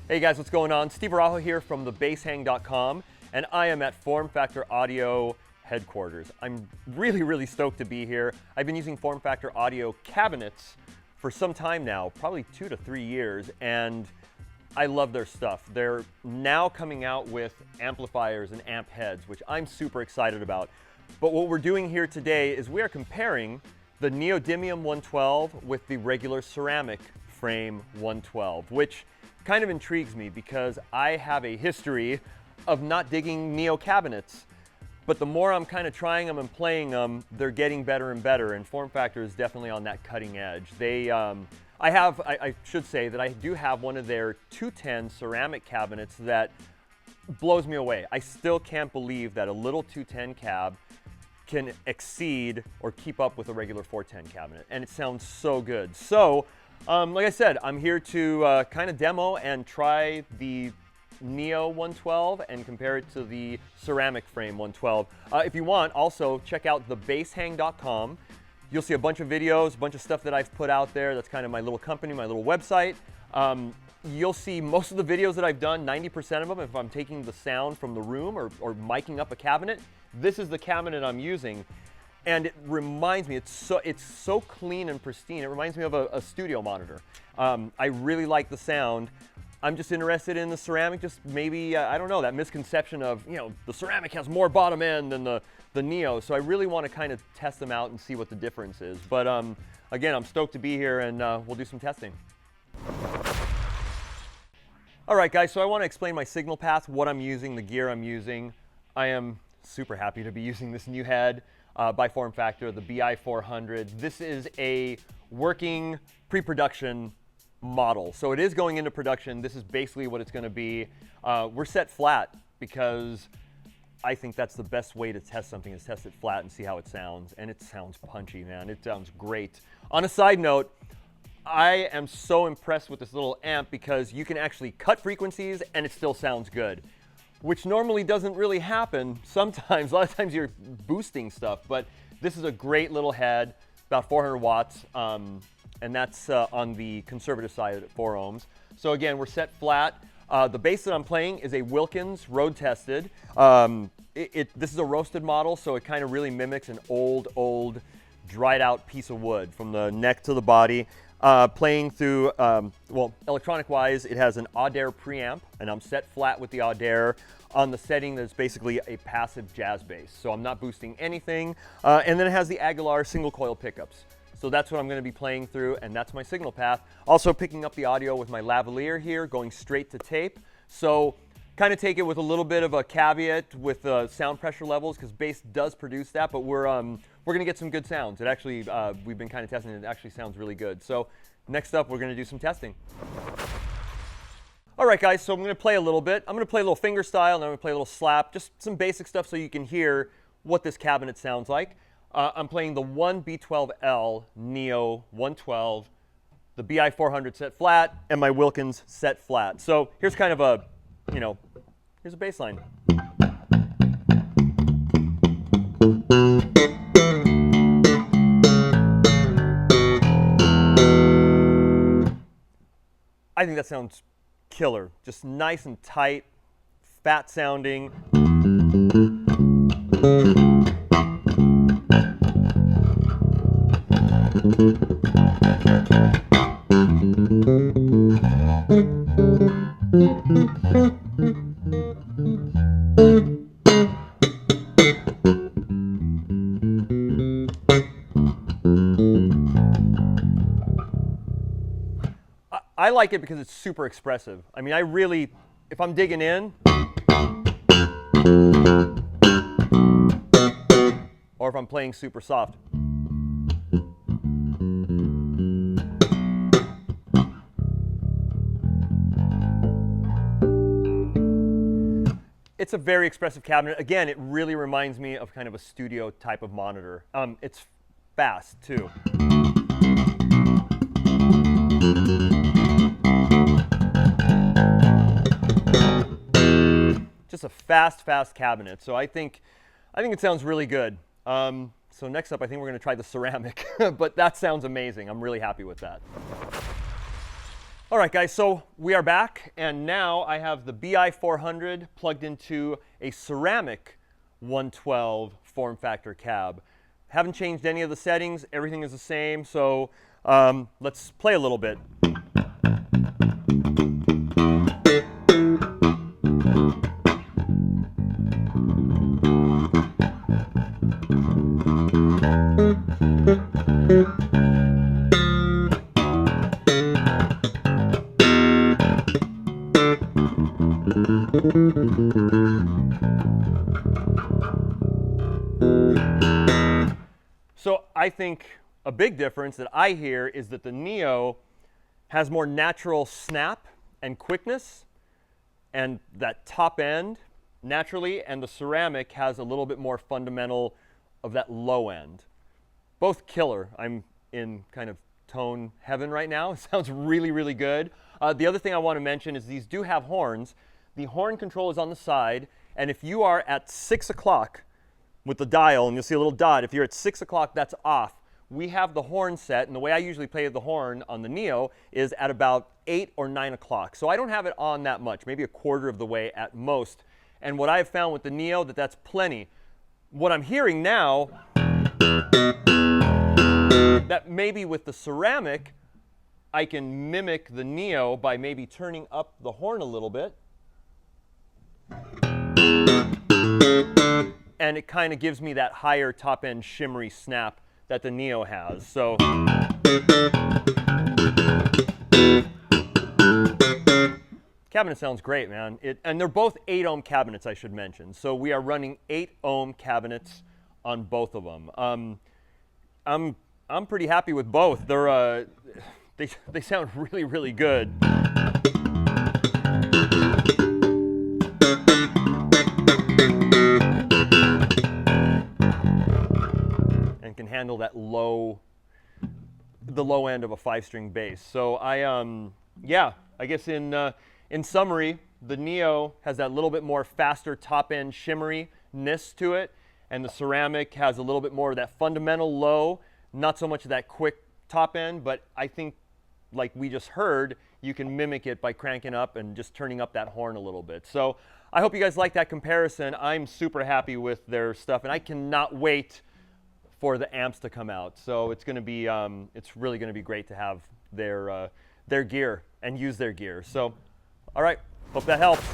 Hey guys, what's going on? Steve Araujo here from thebasshang.com, and I am at Form Factor Audio headquarters. I'm really stoked to be here. I've been using Form Factor audio cabinets for some time now, probably 2 to 3 years, and I love their stuff. They're now coming out with amplifiers and amp heads, which I'm super excited about. But what we're doing here today is we are comparing the Neodymium 112 with the regular ceramic frame 112, which kind of intrigues me because I have a history of not digging Neo cabinets. But the more I'm kind of trying them and playing them, they're getting better and better, and Form Factor is definitely on that cutting edge. I should say that I do have one of their 210 ceramic cabinets that blows me away. I still can't believe that a little 210 cab can exceed or keep up with a regular 410 cabinet, and it sounds so good. So, like I said, I'm here to kind of demo and try the Neo 112 and compare it to the ceramic frame 112. If you want, also check out thebasshang.com. You'll see a bunch of videos, a bunch of stuff that I've put out there. That's kind of my little company, my little website. You'll see most of the videos that I've done, 90% of them, if I'm taking the sound from the room or miking up a cabinet, this is the cabinet I'm using. And it reminds me, it's so clean and pristine. It reminds me of a studio monitor. I really like the sound. I'm just interested in the ceramic, just maybe, I don't know, that misconception of, you know, the ceramic has more bottom end than the Neo. So I really want to kind of test them out and see what the difference is. But again, I'm stoked to be here, and we'll do some testing. All right, guys, so I want to explain my signal path, what I'm using, the gear I'm using. I am super happy to be using this new head by Form Factor, the Bi400. This is a working pre-production model. So it is going into production. This is basically what it's going to be. We're set flat because I think that's the best way to test something, is test it flat and see how it sounds. And it sounds punchy, man. It sounds great. On a side note, I am so impressed with this little amp because you can actually cut frequencies and it still sounds good, which normally doesn't really happen. Sometimes, a lot of times you're boosting stuff, but this is a great little head, about 400 watts, and that's on the conservative side at 4 ohms. So again, we're set flat. The bass that I'm playing is a Wilkins Road Tested. This is a roasted model, so it kind of really mimics an old dried out piece of wood from the neck to the body. Playing through, well, electronic-wise, it has an Audaire preamp, and I'm set flat with the Audaire on the setting that's basically a passive jazz bass. So I'm not boosting anything. And then it has the Aguilar single-coil pickups. So that's what I'm going to be playing through, and that's my signal path. Also picking up the audio with my lavalier here, going straight to tape. So kind of take it with a little bit of a caveat with sound pressure levels, because bass does produce that, but we're going to get some good sounds. It actually, we've been kind of testing it. It actually sounds really good. So next up, we're going to do some testing. All right, guys, so I'm going to play a little bit. I'm going to play a little finger style, and then I'm going to play a little slap, just some basic stuff so you can hear what this cabinet sounds like. I'm playing the 1B12L Neo 112, the Bi400 set flat, and my Wilkins set flat. So here's kind of a, you know, here's a bass line. I think that sounds killer. Just nice and tight, fat sounding. I like it because it's super expressive. I mean, I really, if I'm digging in, or if I'm playing super soft. It's a very expressive cabinet. Again, it really reminds me of kind of a studio type of monitor. It's fast too. Just a fast cabinet. So I think it sounds really good. So next up, I think we're going to try the ceramic, but that sounds amazing. I'm really happy with that. All right, guys, so we are back, and now I have the Bi400 plugged into a ceramic 112 form factor cab. Haven't changed any of the settings. Everything is the same, so let's play a little bit. So I think a big difference that I hear is that the Neo has more natural snap and quickness, and that top end naturally, and the ceramic has a little bit more fundamental of that low end. Both killer. I'm in kind of tone heaven right now. It sounds really, really good. The other thing I want to mention is these do have horns. The horn control is on the side, and if you are at 6 o'clock with the dial, and you'll see a little dot, if you're at 6 o'clock, that's off. We have the horn set, and the way I usually play the horn on the Neo is at about 8 or 9 o'clock. So I don't have it on that much, maybe a quarter of the way at most. And what I've found with the Neo, that's plenty. What I'm hearing now, that maybe with the ceramic, I can mimic the Neo by maybe turning up the horn a little bit. And it kind of gives me that higher top-end shimmery snap that the Neo has. So cabinet sounds great, man. And they're both 8-ohm cabinets, I should mention. So we are running 8-ohm cabinets on both of them. I'm pretty happy with both. They're they sound really, really good. And can handle that the low end of a 5-string bass. So yeah, I guess in summary, the Neo has that little bit more faster top-end shimmeriness to it, and the ceramic has a little bit more of that fundamental low, not so much of that quick top end, but I think, like we just heard, you can mimic it by cranking up and just turning up that horn a little bit. So I hope you guys like that comparison. I'm super happy with their stuff, and I cannot wait for the amps to come out. So it's going to be, it's really going to be great to have their gear and use their gear. So, all right, hope that helps.